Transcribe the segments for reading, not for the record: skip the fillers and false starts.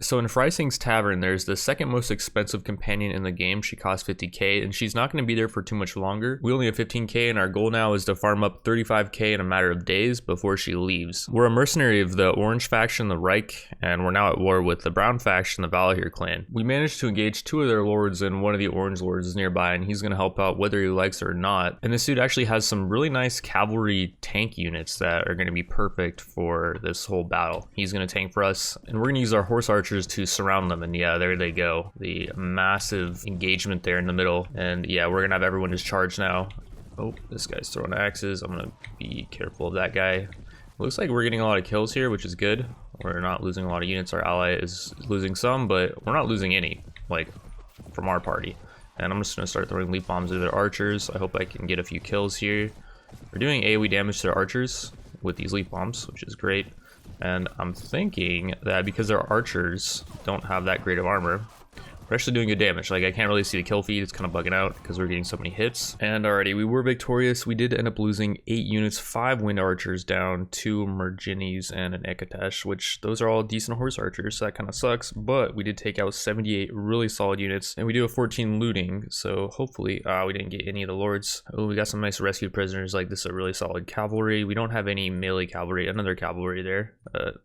So in Freising's Tavern, there's the second most expensive companion in the game. She costs 50k, and she's not going to be there for too much longer. We only have 15k, and our goal now is to farm up 35k in a matter of days before she leaves. We're a mercenary of the Orange faction, the Reich, and we're now at war with the Brown faction, the Valahir clan. We managed to engage 2 of their lords, and one of the Orange lords is nearby, and he's going to help out whether he likes it or not. And this dude actually has some really nice cavalry tank units that are going to be perfect for this whole battle. He's going to tank for us, and we're going to use our horse archers to surround them, and yeah, there they go. The massive engagement there in the middle, and yeah, we're gonna have everyone just charge now. Oh, this guy's throwing axes. I'm gonna be careful of that guy. Looks like we're getting a lot of kills here, which is good. We're not losing a lot of units. Our ally is losing some, but we're not losing any, like, from our party. And I'm just gonna start throwing leap bombs at their archers. I hope I can get a few kills here. We're doing AoE damage to their archers with these leap bombs, which is great. And I'm thinking that because our archers don't have that great of armor, we're actually doing good damage. Like, I can't really see the kill feed. It's kind of bugging out because we're getting so many hits. And already, we were victorious. We did end up losing 8 units, 5 wind archers down, 2 Merginis, and an Ekatesh, which those are all decent horse archers. So that kind of sucks. But we did take out 78 really solid units, and we do have 14 looting. So hopefully, we didn't get any of the lords. Oh, we got some nice rescued prisoners. Like, this is a really solid cavalry. We don't have any melee cavalry. Another cavalry there.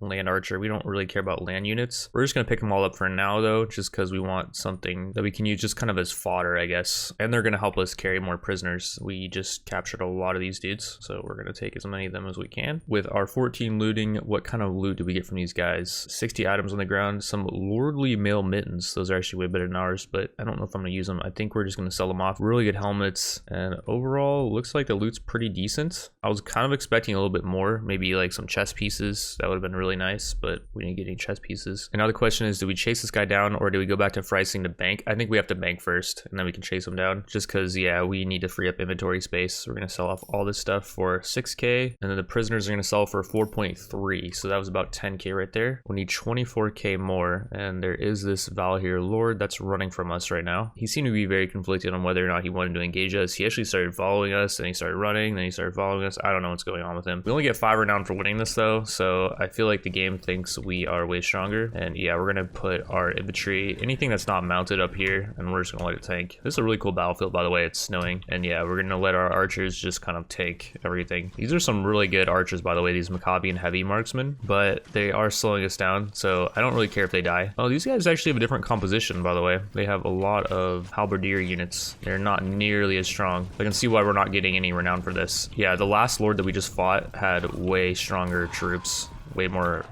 Land archer. We don't really care about land units. We're just going to pick them all up for now, though, just because we want something that we can use just kind of as fodder, I guess. And they're going to help us carry more prisoners. We just captured a lot of these dudes, so we're going to take as many of them as we can. With our 14 looting, what kind of loot do we get from these guys? 60 items on the ground, some lordly mail mittens. Those are actually way better than ours, but I don't know if I'm going to use them. I think we're just going to sell them off. Really good helmets, and overall, looks like the loot's pretty decent. I was kind of expecting a little bit more, maybe like some chest pieces. That would have been really nice, but we didn't get any chest pieces. And now the question is, do we chase this guy down, or do we go back to Freising to bank? I think we have to bank first, and then we can chase him down, just because, yeah, we need to free up inventory space. We're going to sell off all this stuff for 6k, and then the prisoners are going to sell for 4.3, so that was about 10k right there. We need 24k more, and there is this Valahir Lord that's running from us right now. He seemed to be very conflicted on whether or not he wanted to engage us. He actually started following us, and he started running, then he started following us. I don't know what's going on with him. We only get 5 renown for winning this, though, so I feel like the game thinks we are way stronger, and yeah, we're going to put our infantry, anything that's not mounted, up here, and we're just gonna let it tank. This is a really cool battlefield, by the way. It's snowing, and yeah, we're gonna let our archers just kind of take everything. These are some really good archers, by the way, these Maccabian heavy marksmen, but they are slowing us down, so I don't really care if they die. Oh, these guys actually have a different composition, by the way. They have a lot of halberdier units. They're not nearly as strong. I can see why we're not getting any renown for this. Yeah, the last lord that we just fought had way stronger troops. Way more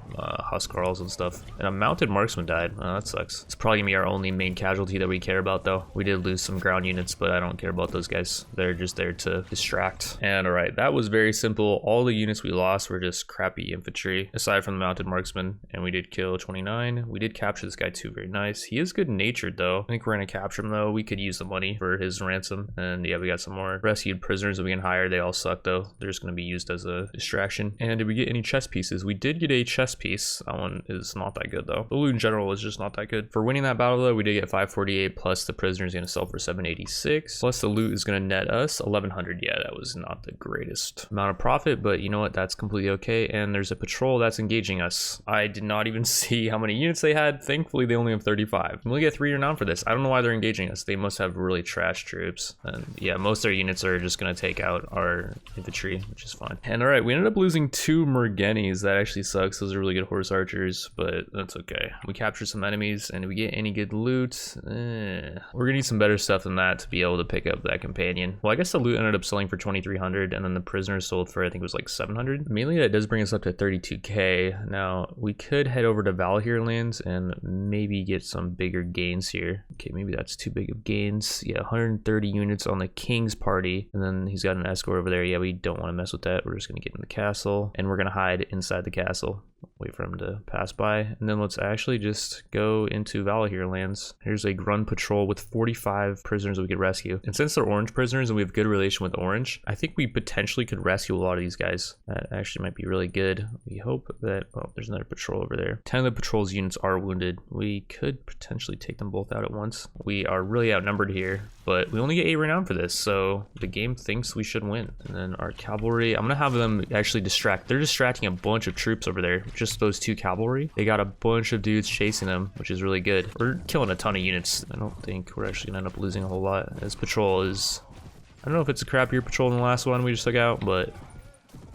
Huskarls and stuff. And a mounted marksman died. Oh, that sucks. It's probably gonna be our only main casualty that we care about, though. We did lose some ground units, but I don't care about those guys. They're just there to distract. And all right, that was very simple. All the units we lost were just crappy infantry, aside from the mounted marksman. And we did kill 29. We did capture this guy too. Very nice. He is good natured, though. I think we're gonna capture him, though. We could use the money for his ransom. And yeah, we got some more rescued prisoners that we can hire. They all suck, though. They're just gonna be used as a distraction. And did we get any chess pieces? We did get a chess piece. That one is not that good, though. The loot in general is just not that good. For winning that battle, though, we did get 548, plus the prisoner is going to sell for 786, plus the loot is going to net us 1100. Yeah, that was not the greatest amount of profit, but you know what, that's completely okay. And there's a patrol that's engaging us. I did not even see how many units they had. Thankfully, they only have 35. We only get 3 renown for this. I don't know why they're engaging us. They must have really trash troops, and yeah, most of their units are just going to take out our infantry, which is fine. And all right, we ended up losing 2 Mergenis. That actually sucks. Those are really good horse archers, but that's okay. We captured some enemies, and we get any good loot. We're gonna need some better stuff than that to be able to pick up that companion. Well, I guess the loot ended up selling for 2300, and then the prisoners sold for, I think it was like 700. Mainly that does bring us up to 32k. Now we could head over to Valahir lands and maybe get some bigger gains here. Okay, maybe that's too big of gains. Yeah, 130 units on the king's party, and then he's got an escort over there. Yeah, we don't want to mess with that. We're just gonna get in the castle, and we're gonna hide inside the castle. Wait for him to pass by, and then let's actually just go into Valahir lands. Here's a Grun patrol with 45 prisoners we could rescue. And since they're orange prisoners and we have good relation with orange, I think we potentially could rescue a lot of these guys. That actually might be really good. We hope that, oh, there's another patrol over there. 10 of the patrol's units are wounded. We could potentially take them both out at once. We are really outnumbered here, but we only get 8 renown for this, so the game thinks we should win. And then our cavalry, I'm gonna have them actually distract. They're distracting a bunch of troops over there. just those 2 cavalry. They got a bunch of dudes chasing them, which is really good. We're killing a ton of units. I don't think we're actually gonna end up losing a whole lot. This patrol is, I don't know if it's a crappier patrol than the last one we just took out, but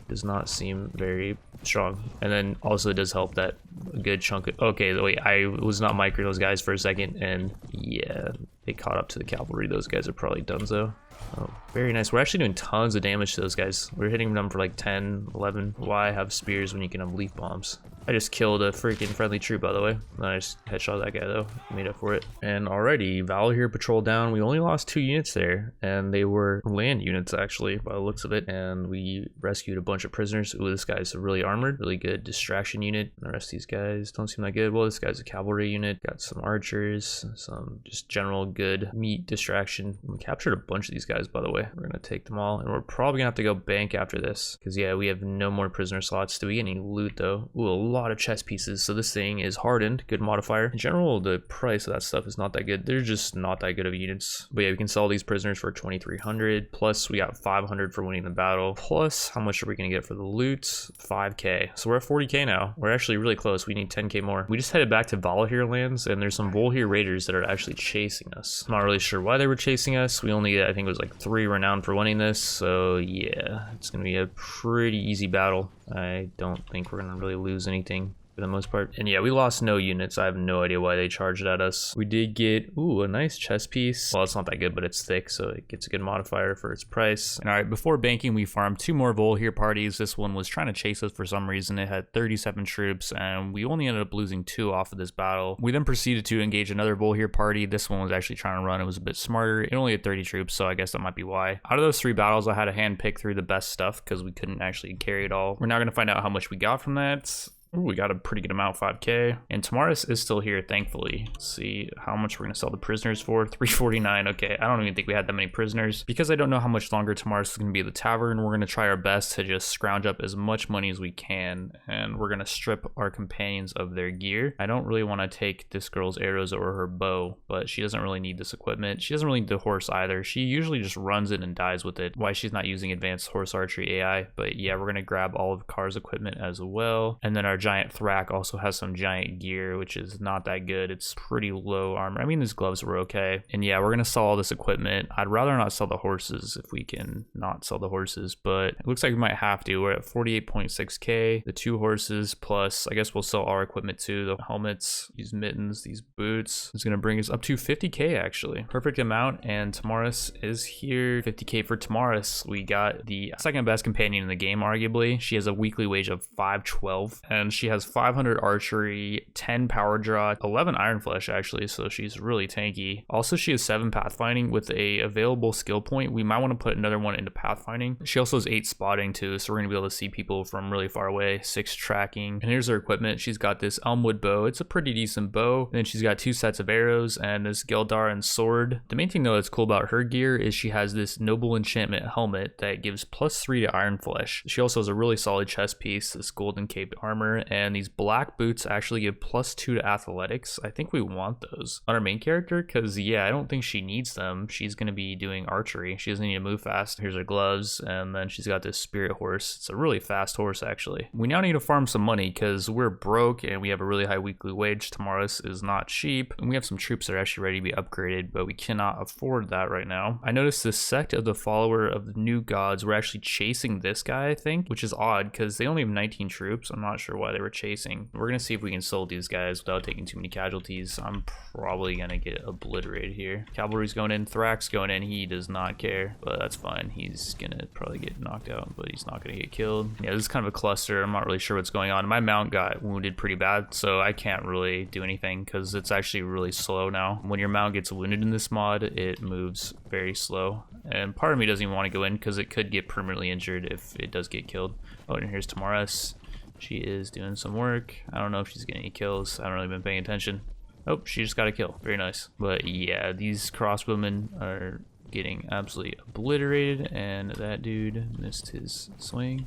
does not seem very strong. And then also it does help that a good chunk of, okay, wait, I was not microing those guys for a second, and yeah, they caught up to the cavalry. Those guys are probably donezo. Oh, very nice. We're actually doing tons of damage to those guys. We're hitting them for like 10, 11. Why have spears when you can have leaf bombs? I just killed a freaking friendly troop, by the way. I just headshot that guy, though. Made up for it. And alrighty, Valor here, patrol down. We only lost 2 units there, and they were land units, actually, by the looks of it. And we rescued a bunch of prisoners. Ooh, this guy's really armored. Really good distraction unit. The rest of these guys don't seem that good. Well, this guy's a cavalry unit. Got some archers, some just general good meat distraction. We captured a bunch of these guys, by the way. We're gonna take them all, and we're probably gonna have to go bank after this, because yeah, we have no more prisoner slots. Do we get any loot, though? Ooh, a lot of chest pieces. So this thing is hardened, good modifier. In general, the price of that stuff is not that good. They're just not that good of units. But yeah, we can sell these prisoners for 2,300, plus we got 500 for winning the battle, plus how much are we gonna get for the loot? 5k. So we're at 40k now. We're actually really close. We need 10k more. We just headed back to Valahir lands, and there's some Volhir raiders that are actually chasing us. I'm not really sure why they were chasing us. We only, I think it was like 3 renowned for winning this, so yeah, it's gonna be a pretty easy battle. I don't think we're gonna really lose anything for the most part. And yeah, we lost no units. I have no idea why they charged at us. We did get, ooh, a nice chest piece. Well, it's not that good, but it's thick, so it gets a good modifier for its price. And all right, before banking, we farmed 2 more Volhir parties. This one was trying to chase us for some reason. It had 37 troops, and we only ended up losing 2 off of this battle. We then proceeded to engage another Volhir party. This one was actually trying to run. It was a bit smarter. It only had 30 troops, so I guess that might be why. Out of those 3 battles, I had to hand pick through the best stuff because we couldn't actually carry it all. We're now going to find out how much we got from that. Ooh, we got a pretty good amount, 5k. And Tamaris is still here, thankfully. Let's see how much we're gonna sell the prisoners for. 349, okay. I don't even think we had that many prisoners. Because I don't know how much longer Tamaris is gonna be at the tavern, we're gonna try our best to just scrounge up as much money as we can. And we're gonna strip our companions of their gear. I don't really wanna take this girl's arrows or her bow, but she doesn't really need this equipment. She doesn't really need the horse either. She usually just runs it and dies with it. Why she's not using advanced horse archery AI. But yeah, we're gonna grab all of Car's equipment as well. And then our giant Thrak also has some giant gear, which is not that good. It's pretty low armor. I mean, his gloves were okay. And yeah, we're gonna sell all this equipment. I'd rather not sell the horses if we can not sell the horses, but it looks like we might have to. We're at 48.6k. The 2 horses, plus I guess we'll sell our equipment too. The helmets, these mittens, these boots. It's gonna bring us up to 50k actually. Perfect amount. And Tamaris is here. 50k for Tamaris. We got the second best companion in the game, arguably. She has a weekly wage of 512, and she has 500 archery, 10 power draw, 11 iron flesh actually, so she's really tanky. Also, she has 7 pathfinding with a available skill point. We might want to put another one into pathfinding. She also has 8 spotting too, so we're gonna be able to see people from really far away. 6 tracking. And here's her equipment. She's got this Elmwood bow. It's a pretty decent bow. And then she's got 2 sets of arrows and this Geldarin sword. The main thing though that's cool about her gear is she has this noble enchantment helmet that gives +3 to iron flesh. She also has a really solid chest piece, this golden caped armor, and these black boots actually give +2 to athletics. I think we want those on our main character because yeah, I don't think she needs them. She's going to be doing archery. She doesn't need to move fast. Here's her gloves, and then she's got this spirit horse. It's a really fast horse actually. We now need to farm some money because we're broke and we have a really high weekly wage. Tamaris is not cheap, and we have some troops that are actually ready to be upgraded, but we cannot afford that right now. I noticed this sect of the follower of the new gods were actually chasing this guy, I think, which is odd because they only have 19 troops. I'm not sure why they were chasing. We're gonna see if we can sold these guys without taking too many casualties. I'm probably gonna get obliterated here. Cavalry's going in, Thrak's going in. He does not care, but that's fine. He's gonna probably get knocked out, but he's not gonna get killed. Yeah, this is kind of a cluster. I'm not really sure what's going on. My mount got wounded pretty bad, so I can't really do anything because it's actually really slow now. When your mount gets wounded in this mod, it moves very slow, and part of me doesn't even want to go in because it could get permanently injured if it does get killed. Oh, and here's Tamaris. She is doing some work. I don't know if she's getting any kills. I haven't really been paying attention. Oh, she just got a kill. Very nice. But yeah, these crossbowmen are getting absolutely obliterated, and that dude missed his swing.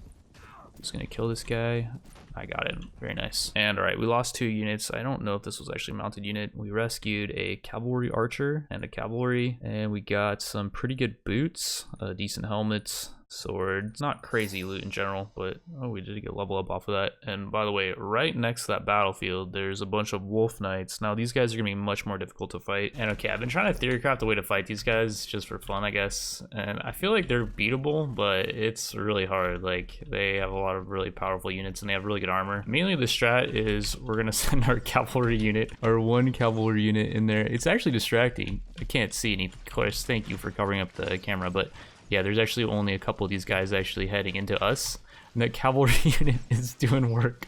Just gonna kill this guy. I got it. Very nice. And all right, we lost 2 units. I don't know if this was actually a mounted unit. We rescued a cavalry archer and a cavalry, and we got some pretty good boots, decent helmets, sword. It's not crazy loot in general, but oh, we did get level up off of that. And by the way, right next to that battlefield, there's a bunch of wolf knights. Now these guys are gonna be much more difficult to fight. And okay, I've been trying to theorycraft a way to fight these guys just for fun, I guess. And I feel like they're beatable, but it's really hard. Like, they have a lot of really powerful units and they have really good armor. Mainly the strat is we're gonna send our cavalry unit, our one cavalry unit in there. It's actually distracting. I can't see any, of course, thank you for covering up the camera, but yeah, there's actually only a couple of these guys actually heading into us. And that cavalry unit is doing work.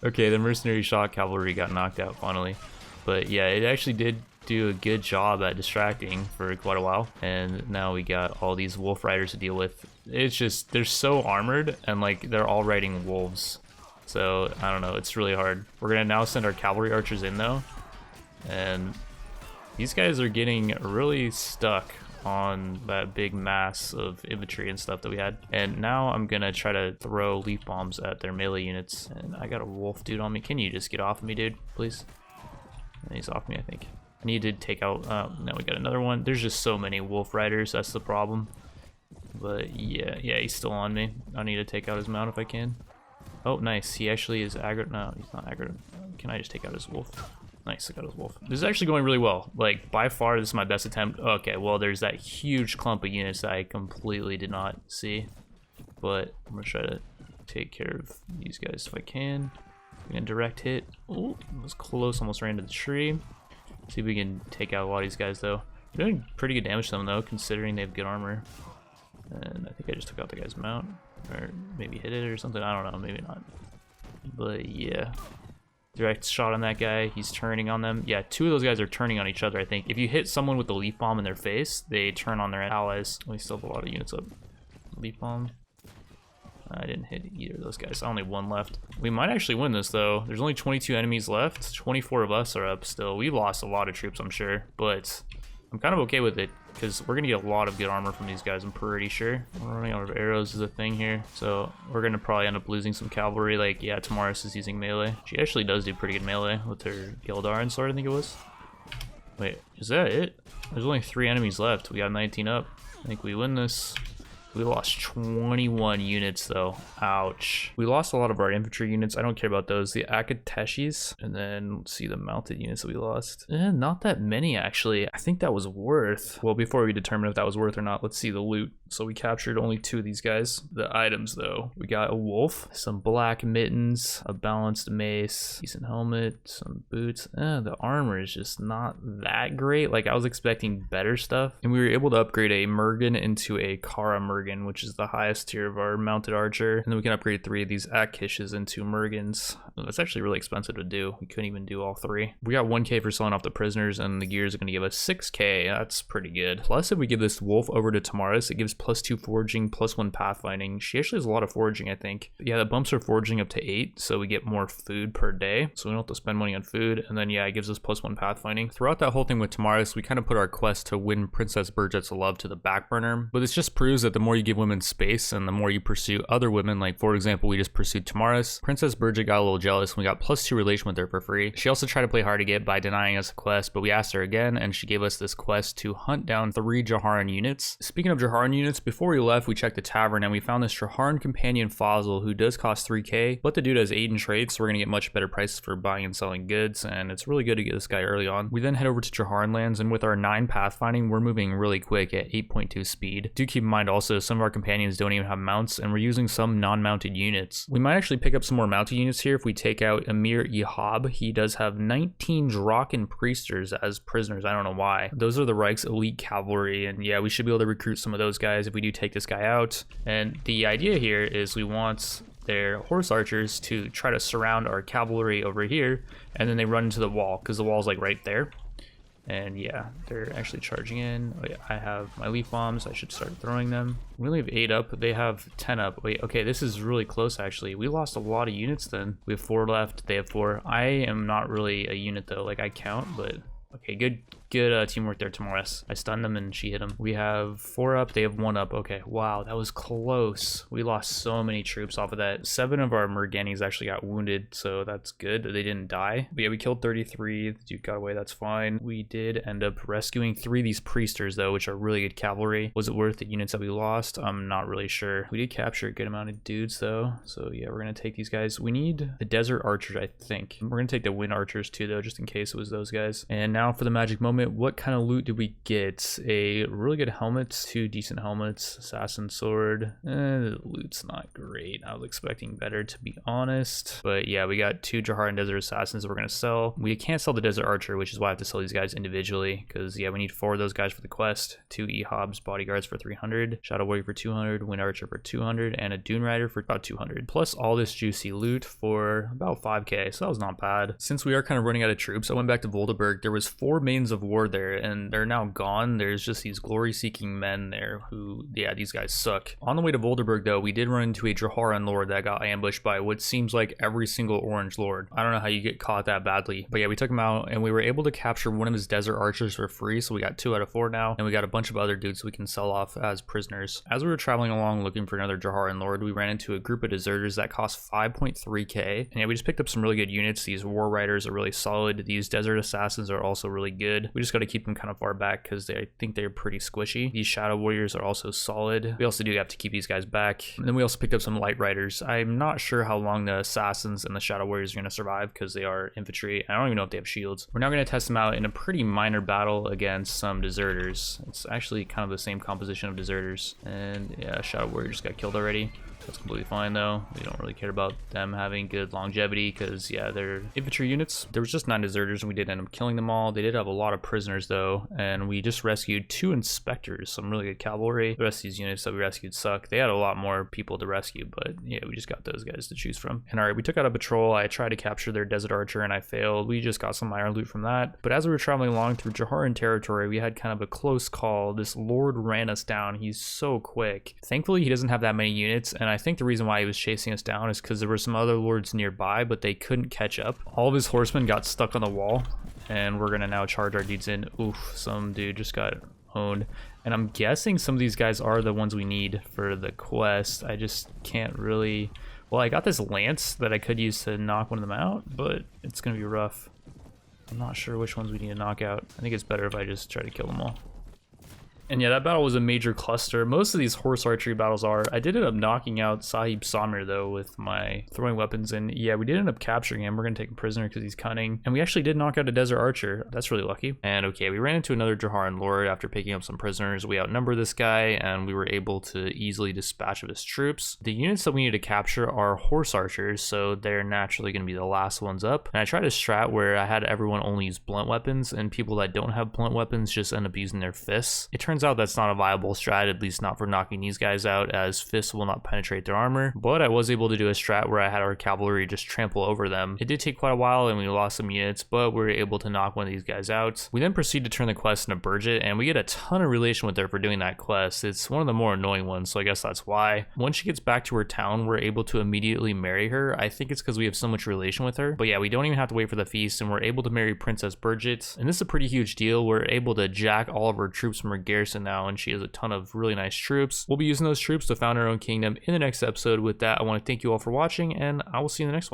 Okay, the mercenary shock cavalry got knocked out finally. But yeah, it actually did do a good job at distracting for quite a while. And now we got all these wolf riders to deal with. It's just, they're so armored and like they're all riding wolves. So I don't know, it's really hard. We're gonna now send our cavalry archers in though. And these guys are getting really stuck on that big mass of infantry and stuff that we had. And now I'm gonna try to throw leaf bombs at their melee units. And I got a wolf dude on me. Can you just get off of me, dude, please? And he's off me, I think. I need to take out, now we got another one. There's just so many wolf riders, that's the problem. But yeah, he's still on me. I need to take out his mount if I can. Oh, nice, he actually is aggro. No, he's not aggro. Can I just take out his wolf? Nice, I got his wolf. This is actually going really well. Like, by far, this is my best attempt. Okay, well, there's that huge clump of units that I completely did not see. But I'm gonna try to take care of these guys if I can. I'm gonna direct hit. Oh, it was close, almost ran into the tree. See if we can take out a lot of these guys, though. We're doing pretty good damage to them, though, considering they have good armor. And I think I just took out the guy's mount. Or maybe hit it or something. I don't know, maybe not. But yeah. Direct shot on that guy. He's turning on them. Yeah, two of those guys are turning on each other, I think. If you hit someone with the leaf bomb in their face, they turn on their allies. We still have a lot of units up. Leaf bomb. I didn't hit either of those guys. Only one left. We might actually win this, though. There's only 22 enemies left. 24 of us are up still. We lost a lot of troops, I'm sure. But I'm kind of okay with it, because we're going to get a lot of good armor from these guys, I'm pretty sure. We're running out of arrows is a thing here. So we're going to probably end up losing some cavalry. Like, yeah, Tamaris is using melee. She actually does do pretty good melee with her Gildaran sword, I think it was. Wait, is that it? There's only 3 enemies left. We got 19 up. I think we win this. We lost 21 units though. Ouch. We lost a lot of our infantry units. I don't care about those. The Akateshis. And then let's see the mounted units that we lost. Not that many actually. I think that was worth. Well, before we determine if that was worth or not, let's see the loot. So we captured only 2 of these guys. The items though. We got a wolf, some black mittens, a balanced mace, decent helmet, some boots. The armor is just not that great. Like, I was expecting better stuff. And we were able to upgrade a Mergen into a Kara Mergen, which is the highest tier of our mounted archer. And then we can upgrade 3 of these Akishes into Mergens. That's actually really expensive to do. We couldn't even do all 3. We got 1k for selling off the prisoners, and the gears are going to give us 6k. That's pretty good. Plus, if we give this wolf over to Tamaris, it gives +2 foraging, +1 pathfinding. She actually has a lot of foraging, I think. Yeah, that bumps her foraging up to 8, so we get more food per day. So we don't have to spend money on food. And then, yeah, it gives us +1 pathfinding. Throughout that whole thing with Tamaris, we kind of put our quest to win Princess Burjet's love to the back burner. But this just proves that the more you give women space and the more you pursue other women, like for example, we just pursued Tamaris. Princess Burjet got a little jealous and we got +2 relation with her for free. She also tried to play hard to get by denying us a quest, but we asked her again and she gave us this quest to hunt down 3 Jaharan units. Speaking of Jaharan units, before we left, we checked the tavern and we found this Jaharan companion Fazil who does cost 3k, but the dude has 8 in trade, so we're gonna get much better prices for buying and selling goods, and it's really good to get this guy early on. We then head over to Jaharan lands, and with our 9 pathfinding, we're moving really quick at 8.2 speed. Do keep in mind also, some of our companions don't even have mounts, and we're using some non-mounted units. We might actually pick up some more mounted units here if we take out Emir Ihab. He does have 19 Draken priesters as prisoners. I don't know why. Those are the Reich's elite cavalry, and yeah, we should be able to recruit some of those guys if we do take this guy out. And the idea here is we want their horse archers to try to surround our cavalry over here, and then they run into the wall because the wall's like right there. And yeah, they're actually charging in. Oh, yeah, I have my leaf bombs. I should start throwing them. We only have 8 up, but they have 10 up. Wait, okay, this is really close actually. We lost a lot of units then. We have 4 left, they have 4. I am not really a unit though, like I count, but Okay, good teamwork there, Tamaris. I stunned them and she hit him. We have 4 up, they have 1 up. Okay, wow, that was close. We lost so many troops off of that. 7 of our Merganis actually got wounded, so that's good. They didn't die. But yeah, we killed 33. The Duke got away, that's fine. We did end up rescuing 3 of these Priesters though, which are really good cavalry. Was it worth the units that we lost? I'm not really sure. We did capture a good amount of dudes though. So yeah, we're gonna take these guys. We need the Desert Archers, I think. We're gonna take the Wind Archers too though, just in case it was those guys. And now for the magic moment, what kind of loot did we get? A really good helmet, 2 decent helmets, assassin sword. The loot's not great. I was expecting better, to be honest. But yeah, we got 2 Jaharan Desert Assassins that we're gonna sell. We can't sell the Desert Archer, which is why I have to sell these guys individually, because yeah, we need 4 of those guys for the quest. 2 E-Hobs Bodyguards for 300, Shadow Warrior for 200, Wind Archer for 200, and a Dune Rider for about 200. Plus all this juicy loot for about 5k, so that was not bad. Since we are kind of running out of troops, I went back to Volderburg. There was 4 Maidens of War there, and they're now gone. There's just these glory-seeking men there who, yeah, these guys suck. On the way to Volderburg, though, we did run into a Jaharan Lord that got ambushed by what seems like every single Orange Lord. I don't know how you get caught that badly, but yeah, we took him out, and we were able to capture 1 of his Desert Archers for free, so we got 2 out of 4 now, and we got a bunch of other dudes we can sell off as prisoners. As we were traveling along looking for another Jaharan Lord, we ran into a group of deserters that cost 5.3k, and yeah, we just picked up some really good units. These War Riders are really solid. These Desert Assassins are also really good. We just got to keep them kind of far back because I think they're pretty squishy. These Shadow Warriors are also solid. We also do have to keep these guys back. And then we also picked up some Light Riders. I'm not sure how long the Assassins and the Shadow Warriors are going to survive because they are infantry. I don't even know if they have shields. We're now going to test them out in a pretty minor battle against some deserters. It's actually kind of the same composition of deserters. And yeah, Shadow Warrior just got killed already. That's completely fine though. We don't really care about them having good longevity because yeah, they're infantry units. There was just 9 deserters and we did end up killing them all. They did have a lot of prisoners though, and we just rescued 2 inspectors, some really good cavalry. The rest of these units that we rescued suck. They had a lot more people to rescue, but yeah, we just got those guys to choose from. And all right, we took out a patrol. I tried to capture their Desert Archer and I failed. We just got some minor loot from that. But as we were traveling along through Jaharan territory, we had kind of a close call. This Lord ran us down. He's so quick. Thankfully, he doesn't have that many units, and I think the reason why he was chasing us down is because there were some other lords nearby, but they couldn't catch up. All of his horsemen got stuck on the wall, and we're gonna now charge our dudes in. Oof, some dude just got owned. And I'm guessing some of these guys are the ones we need for the quest. I just can't really... Well, I got this lance that I could use to knock one of them out, but it's gonna be rough. I'm not sure which ones we need to knock out. I think it's better if I just try to kill them all. And yeah, that battle was a major cluster. Most of these horse archery battles are. I did end up knocking out Sahib Samir though with my throwing weapons, and yeah, we did end up capturing him. We're gonna take him prisoner because he's cunning, and we actually did knock out a Desert Archer. That's really lucky. And okay, we ran into another Jaharan Lord after picking up some prisoners. We outnumber this guy, and we were able to easily dispatch of his troops. The units that we need to capture are horse archers, so they're naturally gonna be the last ones up. And I tried a strat where I had everyone only use blunt weapons, and people that don't have blunt weapons just end up using their fists. It turns out that's not a viable strat, at least not for knocking these guys out, as fists will not penetrate their armor. But I was able to do a strat where I had our cavalry just trample over them. It did take quite a while and we lost some units, but we were able to knock one of these guys out. We then proceed to turn the quest into Burgit, and we get a ton of relation with her for doing that quest. It's one of the more annoying ones, so I guess that's why. Once she gets back to her town, we're able to immediately marry her. I think it's because we have so much relation with her. But yeah, we don't even have to wait for the feast, and we're able to marry Princess Burgit. And this is a pretty huge deal. We're able to jack all of her troops from her garrison now, and she has a ton of really nice troops. We'll be using those troops to found our own kingdom in the next episode. With that, I want to thank you all for watching, and I will see you in the next one.